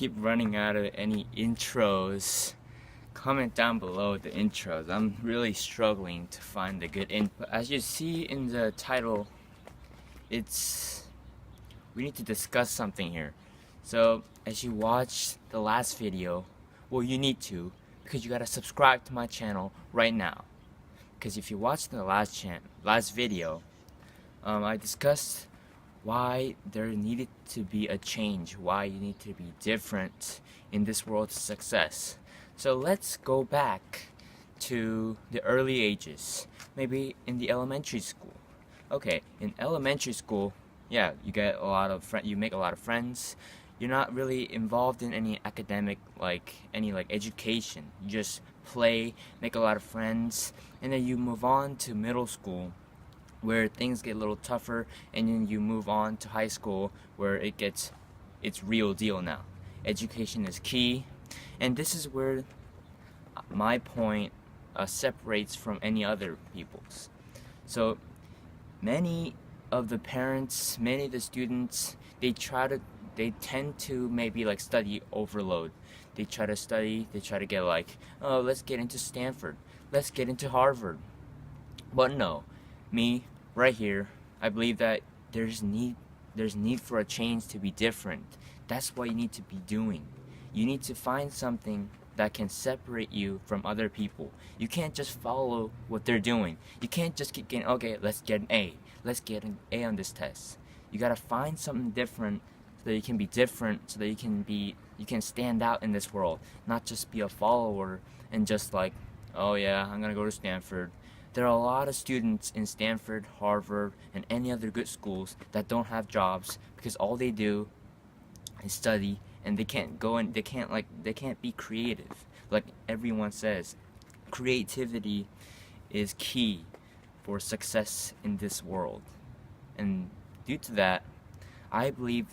keep running out of any intros, comment down below the intros. I'm really struggling to find the good input. As you see in the title, we need to discuss something here. So as you watch the last video, well, you need to, because you gotta subscribe to my channel right now. Because if you watch the last video, I discussed why there needed to be a change, why you need to be different in this world's success. So let's go back to the early ages, maybe in the elementary school. Okay, in elementary school, yeah, you get a lot of you make a lot of friends. You're not really involved in any academic, any education. You just play, make a lot of friends, and then you move on to middle school, where things get a little tougher, and then you move on to high school, where it's real deal now. Education is key, and this is where my point separates from any other people's. So many of the parents, many of the students, they tend to maybe study overload. They try to study, they try to get oh, let's get into Stanford, let's get into Harvard. But no, me, right here, I believe that there's need for a change to be different. That's what you need to be doing. You need to find something that can separate you from other people. You can't just follow what they're doing. You can't just keep getting, okay, let's get an A. Let's get an A on this test. You gotta find something different so that you can be different, so that you can stand out in this world, not just be a follower and just oh yeah, I'm gonna go to Stanford. There are a lot of students in Stanford, Harvard, and any other good schools that don't have jobs because all they do is study, and they can't be creative. Like everyone says, creativity is key for success in this world. And due to that, I believe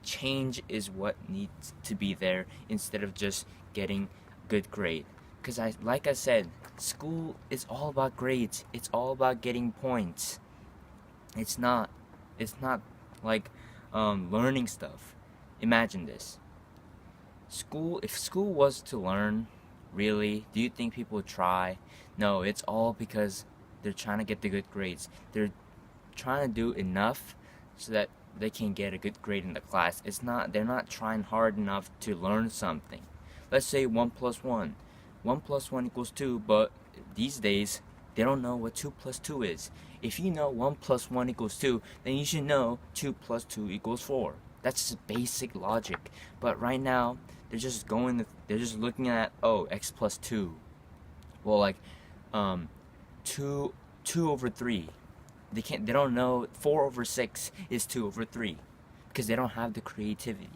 change is what needs to be there instead of just getting good grade. Because like I said, school is all about grades. It's all about getting points. It's not learning stuff. Imagine this. If school was to learn, really, do you think people would try? No, it's all because they're trying to get the good grades. They're trying to do enough so that they can get a good grade in the class. They're not trying hard enough to learn something. Let's say 1 plus 1. 1 plus 1 equals 2, but these days, they don't know what 2 plus 2 is. If you know 1 plus 1 equals 2, then you should know 2 plus 2 equals 4. That's just basic logic. But right now, they're just looking at, oh, x plus 2. Well, 2 over 3. They don't know 4 over 6 is 2 over 3 because they don't have the creativity.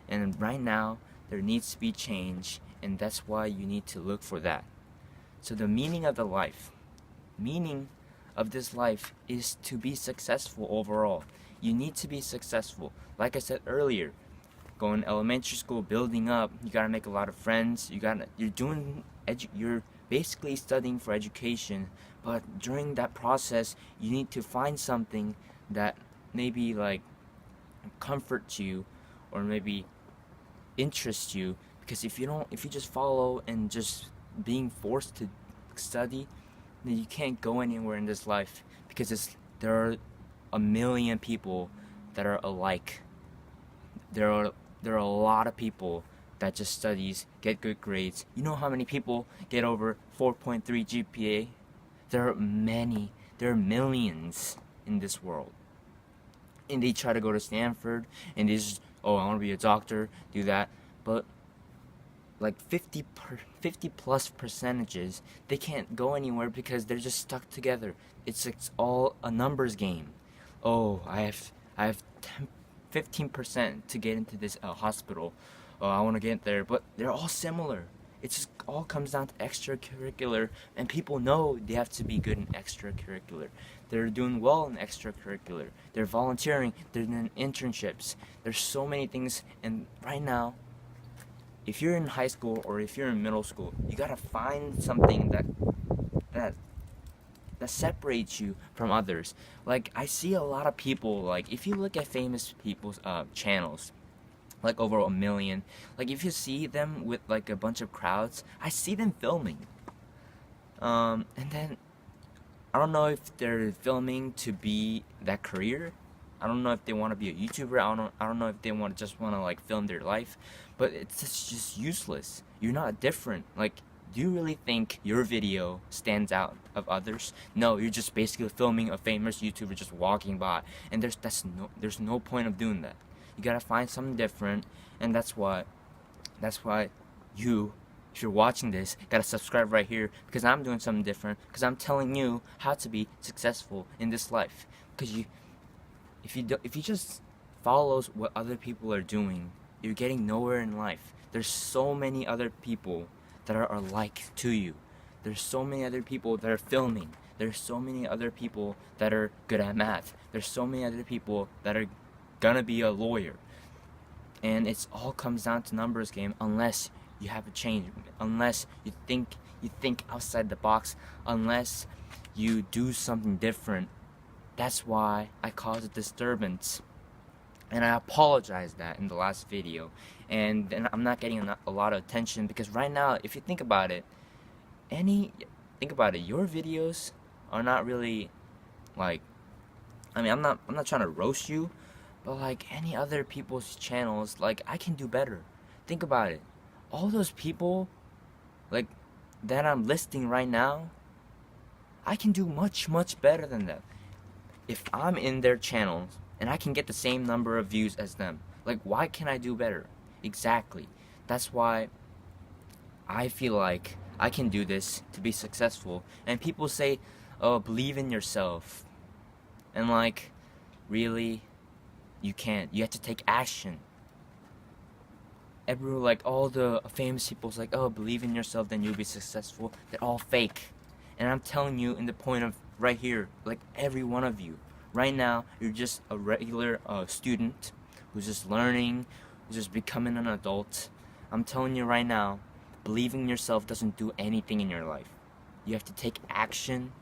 And right now, there needs to be change, and that's why you need to look for that. So the meaning of this life is to be successful overall. You need to be successful. Like I said earlier, going to elementary school, building up, you gotta make a lot of friends. You're basically studying for education, but during that process, you need to find something that maybe comforts you or maybe interests you. Because if you just follow and just being forced to study, then you can't go anywhere in this life, because there are a million people that are alike. There are a lot of people that just studies, get good grades. You know how many people get over 4.3 GPA? There are millions in this world. And they try to go to Stanford, and they just, oh, I want to be a doctor, do that. But 50 plus percentages, they can't go anywhere because they're just stuck together. It's all a numbers game. Oh, I have 15% to get into this hospital. Oh, I want to get there, but they're all similar. It just all comes down to extracurricular, and people know they have to be good in extracurricular. They're doing well in extracurricular. They're volunteering. They're doing internships. There's so many things, and right now, if you're in high school or if you're in middle school, you gotta find something that separates you from others. I see a lot of people, if you look at famous people's channels, like over a million. Like if you see them with like a bunch of crowds, I see them filming. And then I don't know if they're filming to be that career. I don't know if they want to be a YouTuber. I don't know if they just want to like film their life, but it's just useless. You're not different. Like, do you really think your video stands out of others? No, you're just basically filming a famous YouTuber just walking by, and there's no point of doing that. You gotta find something different, and that's why you, if you're watching this, gotta subscribe right here, because I'm doing something different, because I'm telling you how to be successful in this life. Because if you just follow what other people are doing, you're getting nowhere in life. There's so many other people that are alike to you. There's so many other people that are filming. There's so many other people that are good at math. There's so many other people that are gonna be a lawyer. And it's all comes down to numbers game, unless you have a change, unless you think outside the box, unless you do something different. That's why I caused a disturbance, and I apologize that in the last video. And then I'm not getting a lot of attention, because right now, if you think about it, your videos are not really like, I mean, I'm not trying to roast you, but like any other people's channels, like I can do better. Think about it. All those people like that I'm listing right now, I can do much better than them. If I'm in their channels and I can get the same number of views as them, like why can't I do better? Exactly. That's why I feel like I can do this to be successful. And people say, "Oh, believe in yourself." And like, really, you can't. You have to take action. Everyone, like all the famous people's like, "Oh, believe in yourself, then you'll be successful." They're all fake. And I'm telling you, in the point of right here, like every one of you, right now, you're just a regular student who's just learning, who's just becoming an adult. I'm telling you right now, believing in yourself doesn't do anything in your life. You have to take action.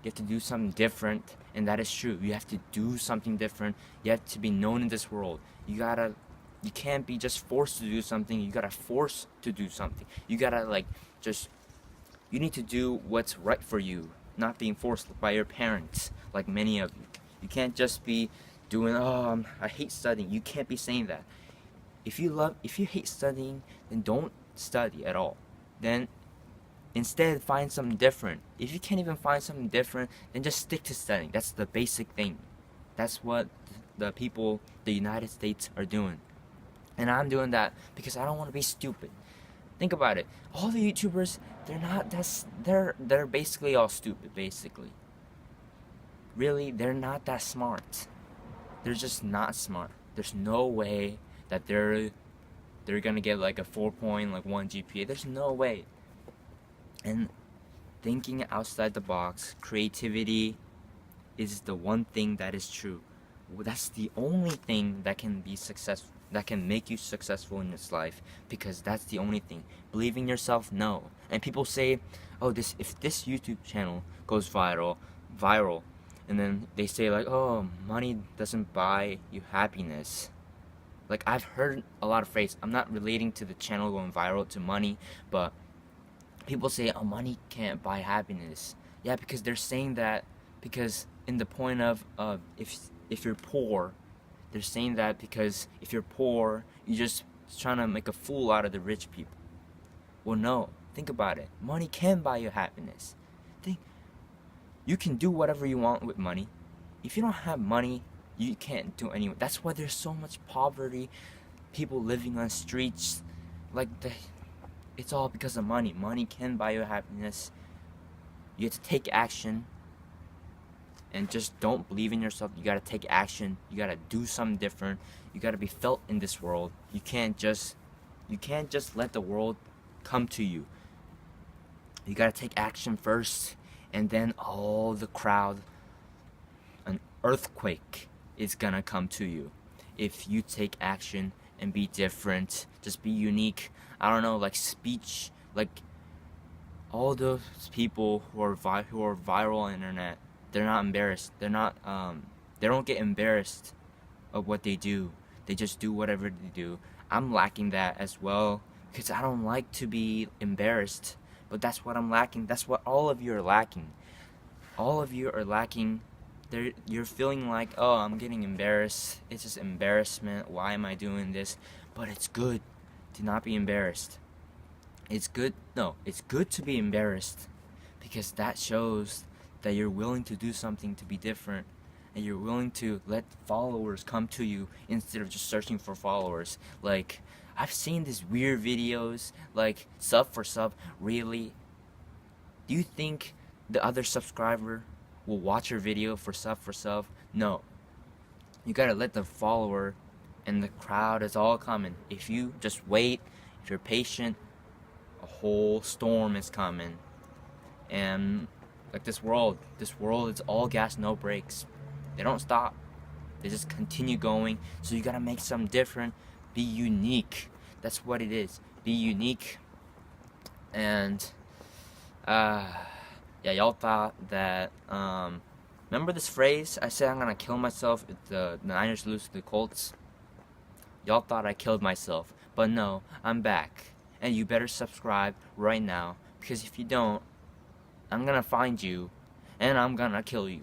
You have to do something different, and that is true. You have to do something different. You have to be known in this world. You can't be just forced to do something. You gotta force to do something. You gotta you need to do what's right for you, not being forced by your parents, like many of you. You can't just be doing, oh, I hate studying. You can't be saying that. If you hate studying, then don't study at all. Then instead, find something different. If you can't even find something different, then just stick to studying. That's the basic thing. That's what the people, the United States, are doing. And I'm doing that because I don't want to be stupid. Think about it. All the YouTubers, they're basically all stupid, basically. Really, they're not that smart. They're just not smart. There's no way that they're gonna get like a 4.1 GPA. There's no way. And thinking outside the box, creativity is the one thing that is true. That's the only thing that can be successful, that can make you successful in this life, because that's the only thing. Believe in yourself, no. And people say, "Oh, if this YouTube channel goes viral, and then they say like, "Oh, money doesn't buy you happiness." Like I've heard a lot of phrases. I'm not relating to the channel going viral to money, but people say, "Oh, money can't buy happiness." Yeah, because they're saying that because in the point of if you're poor, they're saying that because if you're poor, you're just trying to make a fool out of the rich people. Well, no. Think about it. Money can buy you happiness. You can do whatever you want with money. If you don't have money, you can't do anything. That's why there's so much poverty, people living on streets, it's all because of money. Money can buy you happiness. You have to take action. And just don't believe in yourself. You gotta take action. You gotta do something different. You gotta be felt in this world. You can't just let the world come to you. You gotta take action first, and then all the crowd, an earthquake is gonna come to you. If you take action and be different, just be unique. I don't know, like speech, like all those people who are viral on the internet. They're not embarrassed. They don't get embarrassed of what they do. They just do whatever they do. I'm lacking that as well because I don't like to be embarrassed. But that's what I'm lacking. That's what all of you are lacking. All of you are lacking. You're feeling like, oh, I'm getting embarrassed. It's just embarrassment. Why am I doing this? But it's good to not be embarrassed. It's good. No, it's good to be embarrassed because that shows that you're willing to do something to be different and you're willing to let followers come to you instead of just searching for followers. Like, I've seen these weird videos like sub for sub. Really? Do you think the other subscriber will watch your video for sub? No. You gotta let the follower and the crowd is all coming. If you just wait, if you're patient, a whole storm is coming. And like this world is all gas, no brakes. They don't stop. They just continue going. So you gotta make something different. Be unique. That's what it is. Be unique. And yeah, y'all thought that remember this phrase? I said I'm gonna kill myself if the Niners lose to the Colts. Y'all thought I killed myself, but no, I'm back. And you better subscribe right now, because if you don't, I'm gonna find you and I'm gonna kill you.